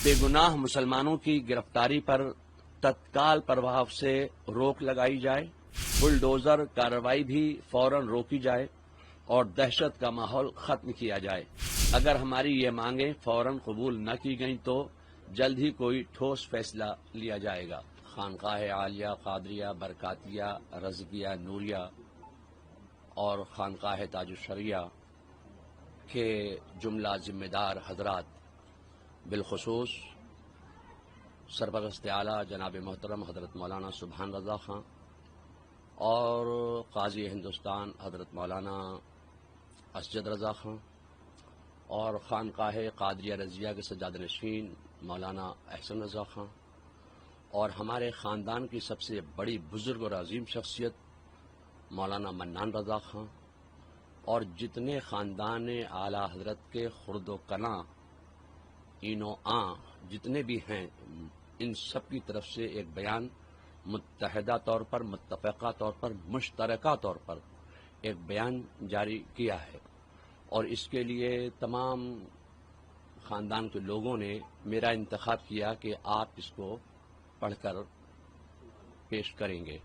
بے گناہ مسلمانوں کی گرفتاری پر تत्काल प्रभाव से रोक लगाई जाए, बुलडोजर कार्रवाई भी फौरन रोकी जाए और दहशत का माहौल खत्म किया जाए। अगर हमारी ये मांगें फौरन कबूल न की गईं तो जल्द ही कोई ठोस फैसला लिया जाएगा। खानकाह आलिया, कादरिया, बरकातिया, रज़किया, नूरिया और खानकाह ताजुशरिया के जुमला जिम्मेदार हजरात, बिलखुसूस सरपरस्त आला जनाब मोहतरम हजरत मौलाना सुभान रज़ा खां और काजी हिंदुस्तान हजरत मौलाना असजद रज़ा खां और खानकाह कादरिया रज़िया के सज्जाद नशीन मौलाना अहसन रज़ा खां और हमारे ख़ानदान की सबसे बड़ी बुज़ुर्ग और अजीम शख्सियत मौलाना मन्नान रज़ा खां और जितने ख़ानदान आला हजरत के खुर्द कना इनो आ जितने भी हैं, इन सब की तरफ से एक बयान मुत्तहदा तौर पर, मुत्तफ़क़ा तौर पर, मुश्तरका तौर पर एक बयान जारी किया है और इसके लिए तमाम ख़ानदान के लोगों ने मेरा इंतखाब किया कि आप इसको पढ़कर पेश करेंगे।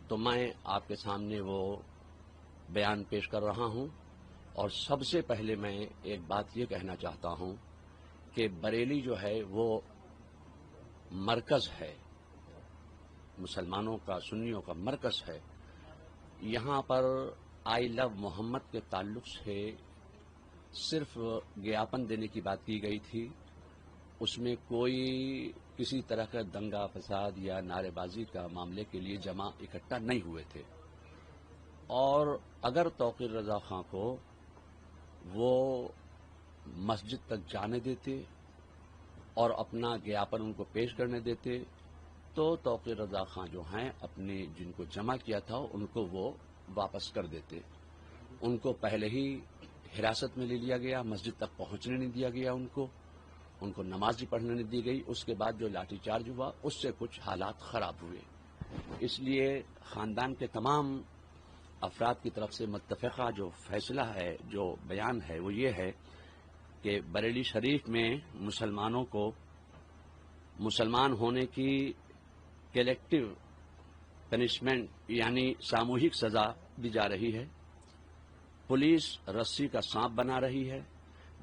तो मैं आपके सामने वो बयान पेश कर रहा हूं और सबसे पहले मैं एक बात ये कहना चाहता हूं कि बरेली जो है वो मरकज़ है, मुसलमानों का, सुन्नियों का मरकज़ है। यहाँ पर आई लव मोहम्मद के ताल्लुक़ से सिर्फ ज्ञापन देने की बात की गई थी, उसमें कोई किसी तरह का दंगा फसाद या नारेबाजी का मामले के लिए जमा इकट्ठा नहीं हुए थे। और अगर तौक़ीर रज़ा खां को वो मस्जिद तक जाने देते और अपना ज्ञापन उनको पेश करने देते तो तौक़ीर रज़ा खां जो हैं अपने जिनको जमा किया था उनको वो वापस कर देते। उनको पहले ही हिरासत में ले लिया गया, मस्जिद तक पहुंचने नहीं दिया गया, उनको नमाज ही पढ़ने नहीं दी गई। उसके बाद जो लाठीचार्ज हुआ उससे कुछ हालात ख़राब हुए। इसलिए ख़ानदान के तमाम अफराद की तरफ से मुत्तफ़क़ा जो फैसला है, जो बयान है, वो ये है कि बरेली शरीफ में मुसलमानों को मुसलमान होने की कलेक्टिव पनिशमेंट यानी सामूहिक सजा दी जा रही है। पुलिस रस्सी का सांप बना रही है।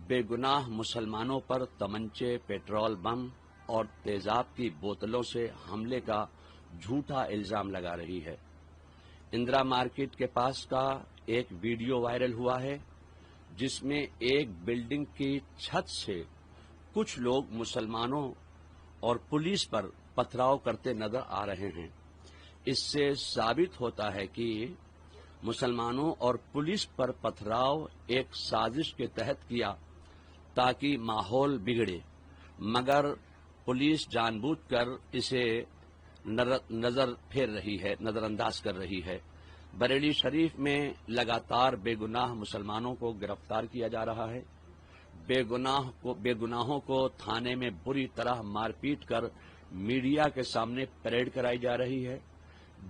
बेगुनाह मुसलमानों पर तमंचे, पेट्रोल बम और तेजाब की बोतलों से हमले का झूठा इल्जाम लगा रही है। इंदिरा मार्केट के पास का एक वीडियो वायरल हुआ है जिसमें एक बिल्डिंग की छत से कुछ लोग मुसलमानों और पुलिस पर पथराव करते नजर आ रहे हैं। इससे साबित होता है कि मुसलमानों और पुलिस पर पथराव एक साजिश के तहत किया ताकि माहौल बिगड़े, मगर पुलिस जानबूझकर इसे नजर फेर रही है, नजरअंदाज कर रही है। बरेली शरीफ में लगातार बेगुनाह मुसलमानों को गिरफ्तार किया जा रहा है। बेगुनाहों को थाने में बुरी तरह मारपीट कर मीडिया के सामने परेड कराई जा रही है,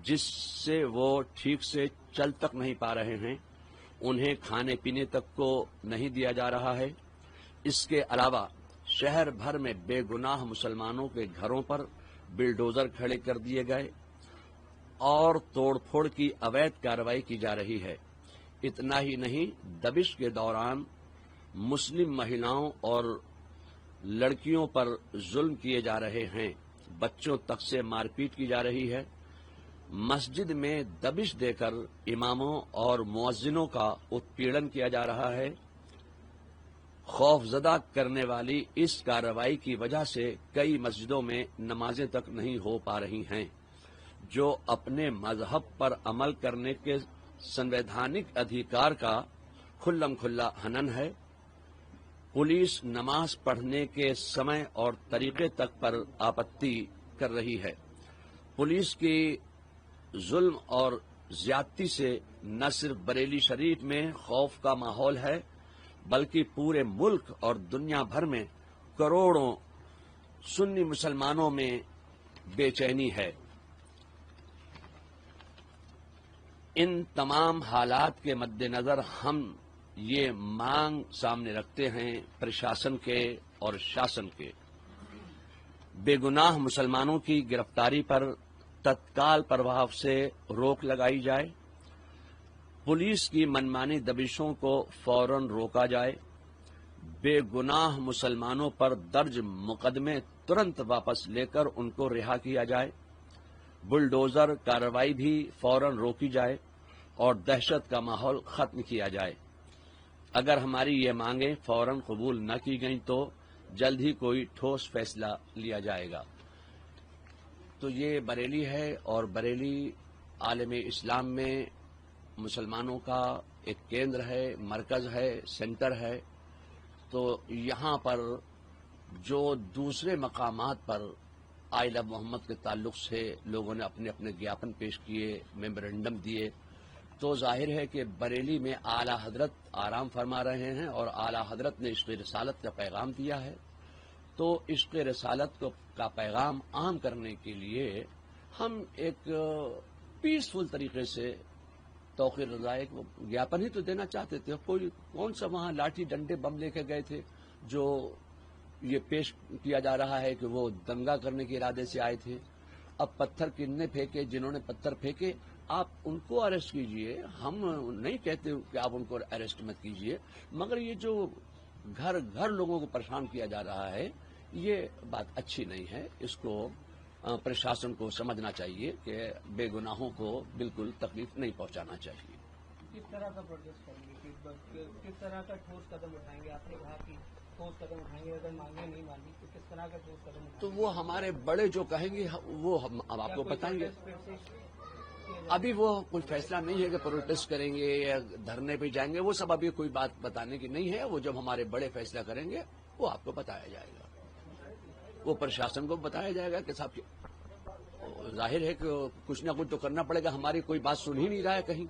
जिससे वो ठीक से चल तक नहीं पा रहे हैं। उन्हें खाने पीने तक को नहीं दिया जा रहा है। इसके अलावा शहर भर में बेगुनाह मुसलमानों के घरों पर बिल्डोजर खड़े कर दिए गए और तोड़फोड़ की अवैध कार्रवाई की जा रही है। इतना ही नहीं, दबिश के दौरान मुस्लिम महिलाओं और लड़कियों पर जुल्म किए जा रहे हैं। बच्चों तक से मारपीट की जा रही है। मस्जिद में दबिश देकर इमामों और मुअज्जिनों का उत्पीड़न किया जा रहा है। खौफजदा करने वाली इस कार्रवाई की वजह से कई मस्जिदों में नमाजें तक नहीं हो पा रही हैं, जो अपने मजहब पर अमल करने के संवैधानिक अधिकार का खुल्लम खुल्ला हनन है। पुलिस नमाज पढ़ने के समय और तरीके तक पर आपत्ति कर रही है। पुलिस की जुल्म और ज्यादती से न सिर्फ बरेली शरीफ में खौफ का माहौल है, बल्कि पूरे मुल्क और दुनिया भर में करोड़ों सुन्नी मुसलमानों में बेचैनी है। इन तमाम हालात के मद्देनजर हम ये मांग सामने रखते हैं प्रशासन के और शासन के بے گناہ مسلمانوں کی گرفتاری پر تत्काल प्रभाव سے روک لگائی جائے، پولیس کی منمانی دبشوں کو فوراً روکا جائے، بے گناہ مسلمانوں پر درج مقدمے ترنت واپس لے کر ان کو رہا کیا جائے، بلڈوزر کارروائی بھی فوراً روکی جائے اور دہشت کا ماحول ختم کیا جائے۔ اگر ہماری یہ مانگیں فوراً قبول نہ کی گئیں تو جلد ہی کوئی ٹھوس فیصلہ لیا جائے گا۔ تو یہ بریلی ہے، اور بریلی عالم اسلام میں مسلمانوں کا ایک کیندر ہے، مرکز ہے، سینٹر ہے۔ تو یہاں پر جو دوسرے مقامات پر آئل آف محمد کے تعلق سے لوگوں نے اپنے اپنے گیاپن پیش کیے، میمورنڈم دیے، تو ظاہر ہے کہ بریلی میں اعلی حضرت آرام فرما رہے ہیں اور اعلی حضرت نے عشق رسالت کا پیغام دیا ہے۔ تو عشق رسالت کا پیغام عام کرنے کے لیے ہم ایک پیسفل طریقے سے توقیر رضائے کو گیاپن ہی تو دینا چاہتے تھے۔ کون سا وہاں لاٹھی ڈنڈے بم لے کے گئے تھے جو یہ پیش کیا جا رہا ہے کہ وہ دنگا کرنے کے ارادے سے آئے تھے۔ اب پتھر کن نے پھینکے، جنہوں نے پتھر پھینکے آپ ان کو اریسٹ کیجئے، ہم نہیں کہتے کہ آپ ان کو اریسٹ مت کیجئے، مگر یہ جو گھر گھر لوگوں کو پریشان کیا جا رہا ہے یہ بات اچھی نہیں ہے۔ اس کو پرشاسن کو سمجھنا چاہیے کہ بے گناہوں کو بالکل تکلیف نہیں پہنچانا چاہیے۔ کس طرح کا پروٹیسٹ کریں گے، کس طرح کا ٹھوس قدم اٹھائیں گے؟ آپ نے کہا کہ ٹھوس قدم اٹھائیں گے، اگر مانگیں نہیں مانی تو کس طرح کا ٹھوس قدم اٹھائیں گے؟ تو وہ ہمارے بڑے جو کہیں گے وہ ہم اب آپ کو بتائیں گے۔ ابھی وہ کوئی فیصلہ نہیں ہے کہ پروٹیسٹ کریں گے یا دھرنے پہ جائیں گے، وہ سب ابھی کوئی بات بتانے کی نہیں ہے۔ وہ جب ہمارے بڑے فیصلہ کریں گے وہ آپ کو بتایا جائے گا، وہ پرشاسن کو بتایا جائے گا کہ صاحب ظاہر ہے کہ کچھ نہ کچھ تو کرنا پڑے گا۔ ہماری کوئی بات سن ہی نہیں رہا ہے، کہیں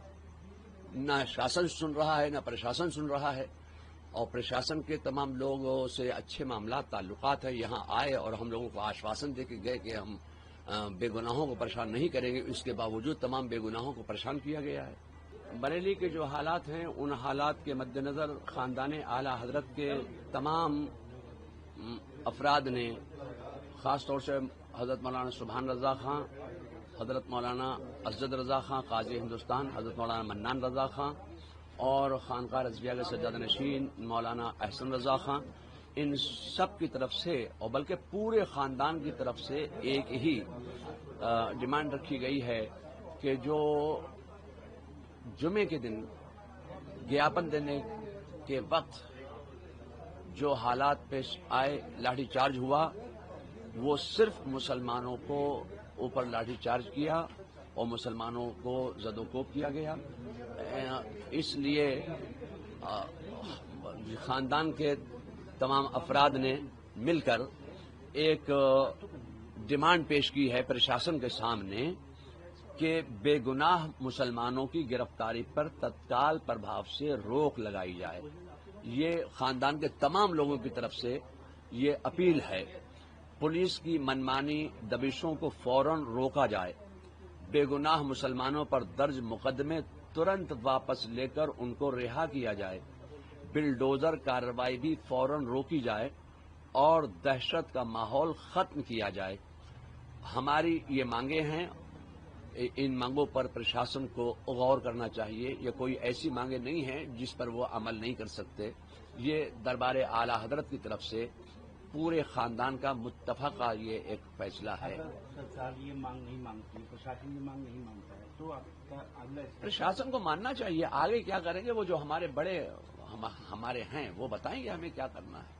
نہ شاسن سن رہا ہے نہ پرشاسن سن رہا ہے، اور پرشاسن کے تمام لوگوں سے اچھے معاملات تعلقات ہیں، یہاں آئے اور ہم لوگوں کو آشواسن دے کے گئے کہ ہم بے گناہوں کو پریشان نہیں کریں گے، اس کے باوجود تمام بے گناہوں کو پریشان کیا گیا ہے۔ بریلی کے جو حالات ہیں ان حالات کے مد نظر خاندان اعلی حضرت کے تمام افراد نے، خاص طور سے حضرت مولانا سبحان رضا خان، حضرت مولانا اسجد رضا خان قاضی ہندوستان، حضرت مولانا منان رضا خان اور خانقاہ رضویہ کے سجادہ نشین مولانا احسن رضا خان، ان سب کی طرف سے اور بلکہ پورے خاندان کی طرف سے ایک ہی ڈیمانڈ رکھی گئی ہے کہ جو جمعے کے دن گیاپن دینے کے وقت جو حالات پیش آئے، لاٹھی چارج ہوا، وہ صرف مسلمانوں کو اوپر لاٹھی چارج کیا اور مسلمانوں کو زد و کوب کیا گیا۔ اس لیے خاندان کے تمام افراد نے مل کر ایک ڈیمانڈ پیش کی ہے پرشاسن کے سامنے کہ بے گناہ مسلمانوں کی گرفتاری پر تत्काल प्रभाव سے روک لگائی جائے۔ یہ خاندان کے تمام لوگوں کی طرف سے یہ اپیل ہے۔ پولیس کی منمانی دبشوں کو فوراً روکا جائے، بے گناہ مسلمانوں پر درج مقدمے ترنت واپس لے کر ان کو رہا کیا جائے، بلڈوزر کارروائی بھی فوراً روکی جائے اور دہشت کا ماحول ختم کیا جائے۔ ہماری یہ مانگیں ہیں، ان مانگوں پر پرشاسن کو غور کرنا چاہیے۔ یہ کوئی ایسی مانگیں نہیں ہیں جس پر وہ عمل نہیں کر سکتے۔ یہ دربار اعلی حضرت کی طرف سے پورے خاندان کا متفقہ یہ ایک فیصلہ ہے۔ سرکار یہ مانگ نہیں مانگتی، پرشاسن یہ مانگ نہیں مانگتا ہے، تو آپ کا اگلا پرشاسن کو ماننا چاہیے۔ آگے کیا کریں گے وہ جو ہمارے بڑے ہمارے ہیں وہ بتائیں گے ہمیں کیا کرنا ہے۔